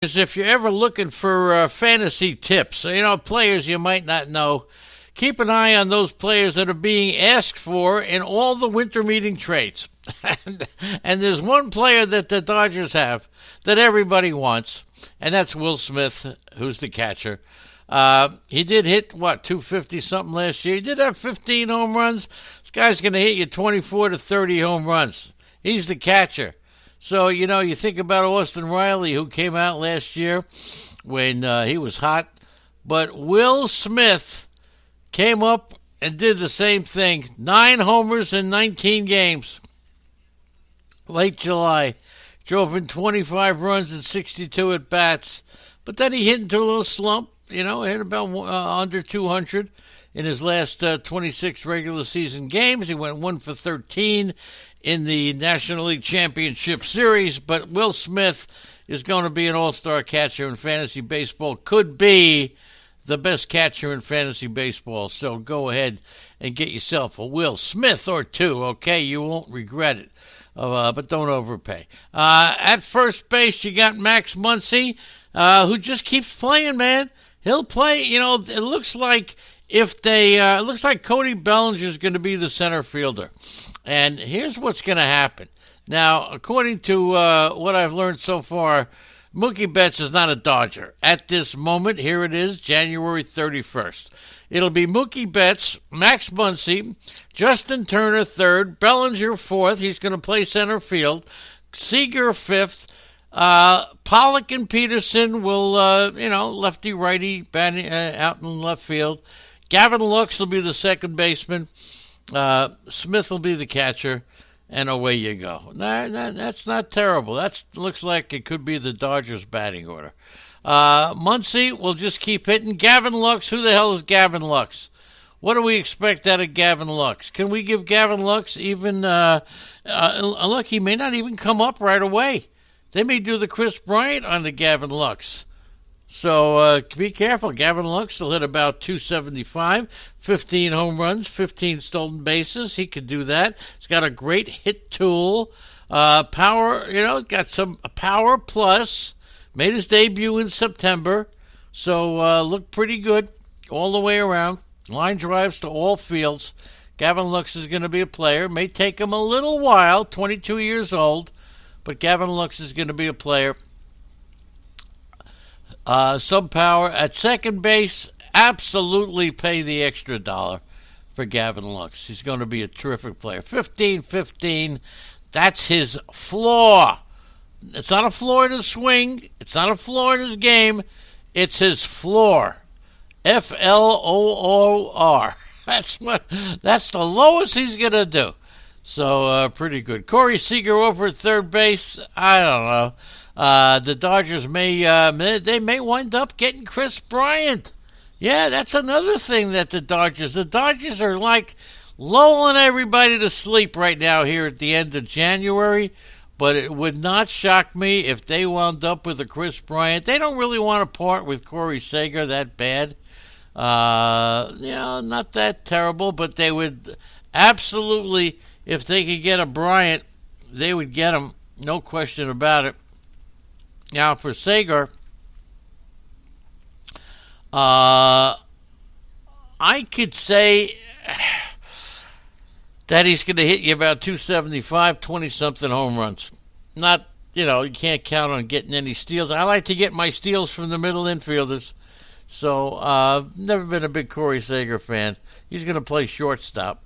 is if you're ever looking for fantasy tips, players you might not know, keep an eye on those players that are being asked for in all the winter meeting trades. and there's one player that the Dodgers have that everybody wants, and that's Will Smith, who's the catcher. He did hit, 250 something last year. He did have 15 home runs. This guy's going to hit you 24 to 30 home runs. He's the catcher. So, you think about Austin Riley, who came out last year when he was hot. But Will Smith came up and did the same thing. 9 homers in 19 games. Late July. Drove in 25 runs and 62 at-bats. But then he hit into a little slump. Hit about under 200 in his last 26 regular season games. He went 1 for 13 in the National League Championship Series, but Will Smith is going to be an all-star catcher in fantasy baseball. Could be the best catcher in fantasy baseball. So go ahead and get yourself a Will Smith or two, okay? You won't regret it. But don't overpay. At first base, you got Max Muncy, who just keeps playing, man. He'll play, it looks like it looks like Cody Bellinger is going to be the center fielder. And here's what's going to happen. Now, according to what I've learned so far, Mookie Betts is not a Dodger. At this moment, here it is, January 31st. It'll be Mookie Betts, Max Muncy, Justin Turner third, Bellinger fourth. He's going to play center field. Seager fifth. Pollock and Peterson will, lefty-righty batting out in left field. Gavin Lux will be the second baseman. Smith will be the catcher, and away you go. That's not terrible. That looks like it could be the Dodgers' batting order. Muncy will just keep hitting. Gavin Lux, who the hell is Gavin Lux? What do we expect out of Gavin Lux? Can we give Gavin Lux even look, he may not even come up right away. They may do the Chris Bryant on the Gavin Lux. So be careful. Gavin Lux will hit about 275, 15 home runs, 15 stolen bases. He could do that. He's got a great hit tool. Power, got some power plus. Made his debut in September. So looked pretty good all the way around. Line drives to all fields. Gavin Lux is going to be a player. May take him a little while, 22 years old. But Gavin Lux is going to be a player. Some power. At second base, absolutely pay the extra dollar for Gavin Lux. He's going to be a terrific player. 15-15, that's his floor. It's not a floor in his swing. It's not a floor in his game. It's his floor. Floor. That's the lowest he's going to do. So, pretty good. Corey Seager over at third base. I don't know. The Dodgers they may wind up getting Chris Bryant. Yeah, that's another thing that the Dodgers are like lulling everybody to sleep right now here at the end of January. But it would not shock me if they wound up with a Chris Bryant. They don't really want to part with Corey Seager that bad. Not that terrible, but they would absolutely, if they could get a Bryant, they would get him, no question about it. Now, for Seager, I could say that he's going to hit you about 275, 20-something home runs. Not, you can't count on getting any steals. I like to get my steals from the middle infielders. So, never been a big Corey Seager fan. He's going to play shortstop.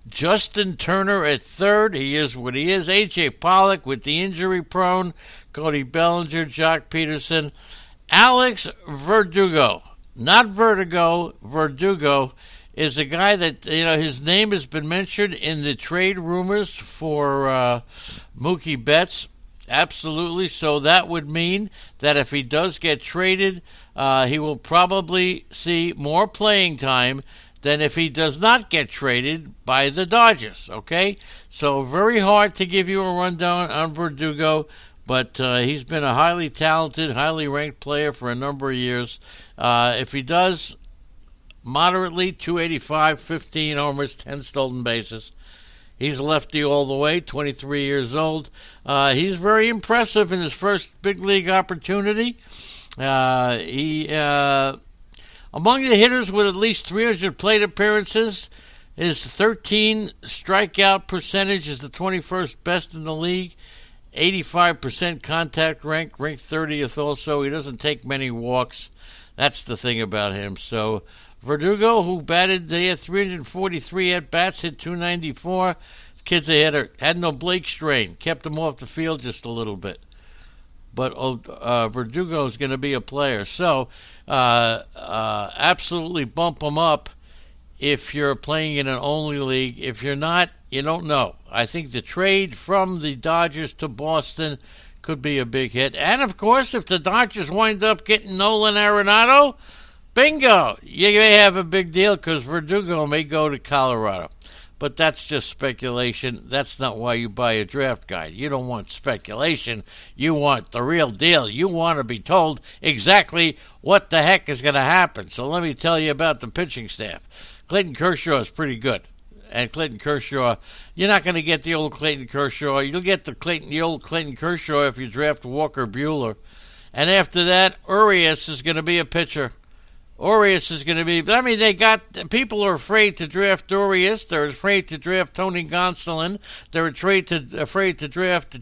Justin Turner at third. He is what he is. A.J. Pollock with the injury prone. Cody Bellinger, Jock Peterson. Alex Verdugo. Not Vertigo. Verdugo is a guy that, his name has been mentioned in the trade rumors for Mookie Betts. Absolutely. So that would mean that if he does get traded, he will probably see more playing time than if he does not get traded by the Dodgers, okay? So very hard to give you a rundown on Verdugo, but he's been a highly talented, highly ranked player for a number of years. If he does moderately, 285, 15 homers, 10 stolen bases, He's lefty all the way, 23 years old. He's very impressive in his first big league opportunity. He among the hitters with at least 300 plate appearances, his 13 strikeout percentage is the 21st best in the league. 85% contact ranked 30th also. He doesn't take many walks. That's the thing about him. So Verdugo, who batted, they had 343 at-bats, hit 294. This kid's a hitter. Had no Blake strain. Kept him off the field just a little bit. But Verdugo's going to be a player. So absolutely bump him up if you're playing in an only league. If you're not, you don't know. I think the trade from the Dodgers to Boston could be a big hit. And, of course, if the Dodgers wind up getting Nolan Arenado, bingo, you may have a big deal because Verdugo may go to Colorado. But that's just speculation. That's not why you buy a draft guide. You don't want speculation. You want the real deal. You want to be told exactly what the heck is going to happen. So let me tell you about the pitching staff. Clayton Kershaw is pretty good. And Clayton Kershaw, you're not going to get the old Clayton Kershaw. You'll get the old Clayton Kershaw if you draft Walker Buehler. And after that, Urias is going to be a pitcher. Urias is going to be, I mean, people are afraid to draft Urias. They're afraid to draft Tony Gonsolin. They're afraid to draft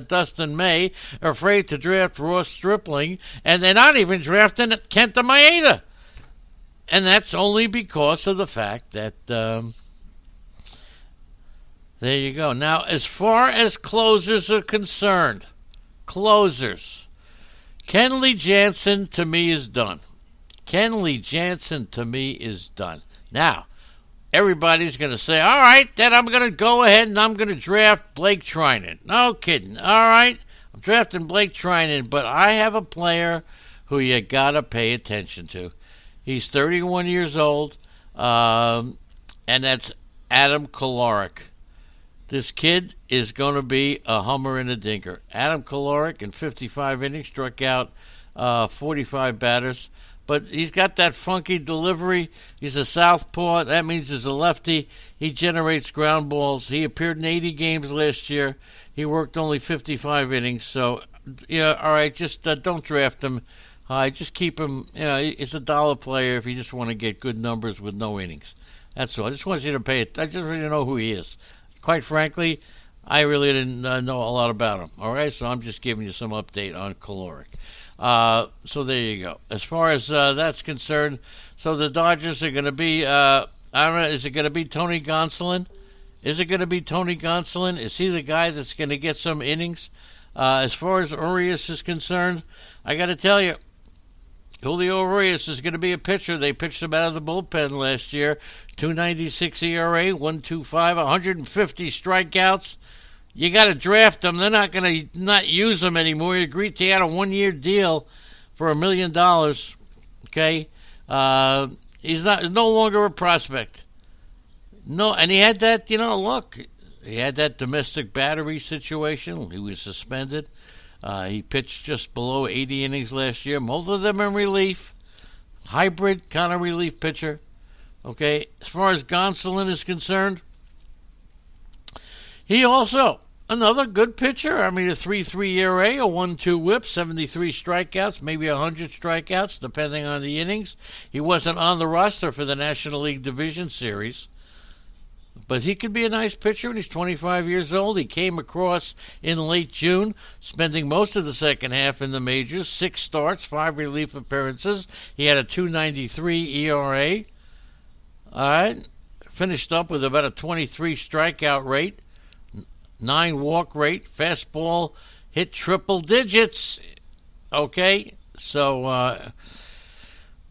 Dustin May. They're afraid to draft Ross Stripling. And they're not even drafting Kenta Maeda. And that's only because of the fact that, there you go. Now, as far as closers are concerned, Kenley Jansen to me is done. Kenley Jansen to me is done. Now, everybody's going to say, all right, then I'm going to go ahead and I'm going to draft Blake Treinen. No kidding. All right, I'm drafting Blake Treinen, but I have a player who you got to pay attention to. He's 31 years old, and that's Adam Kolarek. This kid is going to be a hummer and a dinker. Adam Kolarek in 55 innings struck out 45 batters. But he's got that funky delivery. He's a southpaw. That means he's a lefty. He generates ground balls. He appeared in 80 games last year. He worked only 55 innings. So, yeah, all right, just don't draft him. Just keep him. You know, he's a dollar player if you just want to get good numbers with no innings. That's all. I just want you to pay it. I just want you to know who he is. Quite frankly, I really didn't know a lot about him. All right, so I'm just giving you some update on Kolarek. So there you go. As far as that's concerned, so the Dodgers are going to be, I don't know, is it going to be Tony Gonsolin? Is it going to be Tony Gonsolin? Is he the guy that's going to get some innings? As far as Urias is concerned, I got to tell you, Julio Urias is going to be a pitcher. They pitched him out of the bullpen last year. 2.96 ERA, 1.25, 150 strikeouts. You got to draft them. They're not going to not use them anymore. You agreed to add a 1-year deal for $1 million. Okay, he's no longer a prospect. No, and he had that. Look, he had that domestic battery situation. He was suspended. He pitched just below 80 innings last year. Most of them in relief, hybrid kind of relief pitcher. Okay, as far as Gonsolin is concerned, he also, another good pitcher. I mean, a 3.3 ERA, a 1.2 whip, 73 strikeouts, maybe 100 strikeouts, depending on the innings. He wasn't on the roster for the National League Division Series. But he could be a nice pitcher, and he's 25 years old. He came across in late June, spending most of the second half in the majors. 6 starts, 5 relief appearances. He had a 2.93 ERA. All right. Finished up with about a 23 strikeout rate. 9 walk rate, fastball hit triple digits. Okay, so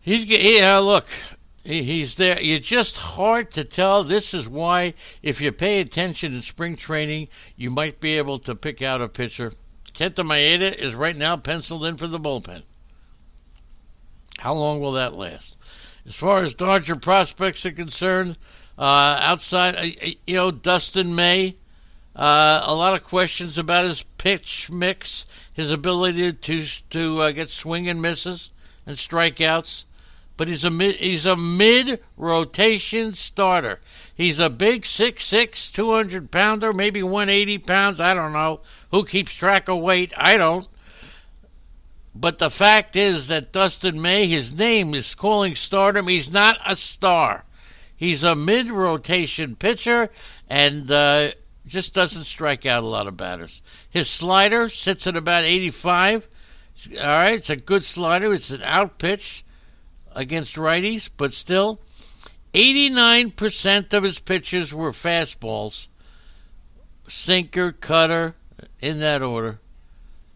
he's there. You're just hard to tell. This is why, if you pay attention in spring training, you might be able to pick out a pitcher. Kenta Maeda is right now penciled in for the bullpen. How long will that last? As far as Dodger prospects are concerned, outside, Dustin May. A lot of questions about his pitch mix, his ability to get swing and misses and strikeouts. but he's a mid rotation starter. He's a big 6'6", 200-pounder, maybe 180 pounds. I don't know. Who keeps track of weight? I don't. But the fact is that Dustin May, his name is calling stardom. He's not a star. He's a mid-rotation pitcher and just doesn't strike out a lot of batters. His slider sits at about 85. All right, it's a good slider. It's an out pitch against righties, but still, 89% of his pitches were fastballs. Sinker, cutter, in that order.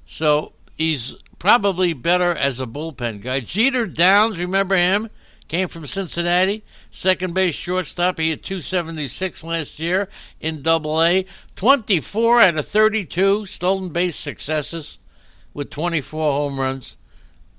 So he's probably better as a bullpen guy. Jeter Downs, remember him? Came from Cincinnati. Second base shortstop. He had 276 last year in Double-A. 24 out of 32 stolen base successes with 24 home runs.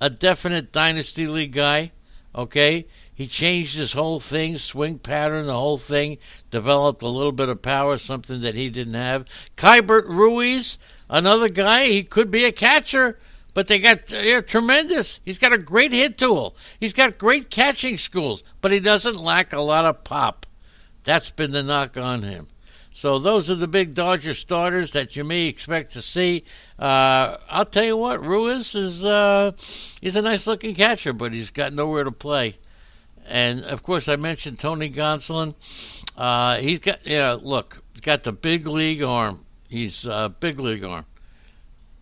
A definite Dynasty League guy. Okay? He changed his whole thing, swing pattern, the whole thing. Developed a little bit of power, something that he didn't have. Keibert Ruiz, another guy. He could be a catcher. But they got tremendous. He's got a great hit tool. He's got great catching skills, but he doesn't lack a lot of pop. That's been the knock on him. So those are the big Dodger starters that you may expect to see. I'll tell you what, Ruiz is he's a nice-looking catcher, but he's got nowhere to play. And, of course, I mentioned Tony Gonsolin. He's got, he's got the big league arm. He's big league arm.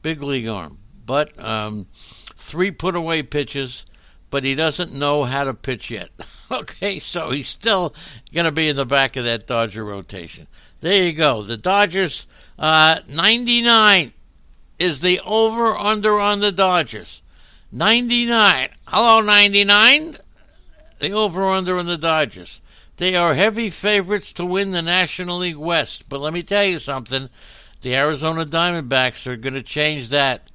Big league arm. But 3 put-away pitches, but he doesn't know how to pitch yet. Okay, so he's still going to be in the back of that Dodger rotation. There you go. The Dodgers, 99 is the over-under on the Dodgers. 99. Hello, 99. The over-under on the Dodgers. They are heavy favorites to win the National League West. But let me tell you something. The Arizona Diamondbacks are going to change that.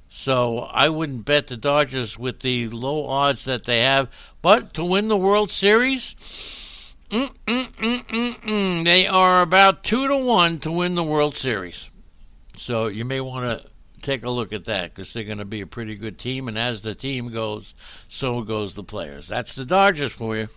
So I wouldn't bet the Dodgers with the low odds that they have. But to win the World Series, they are about 2-1 to win the World Series. So you may want to take a look at that because they're going to be a pretty good team. And as the team goes, so goes the players. That's the Dodgers for you.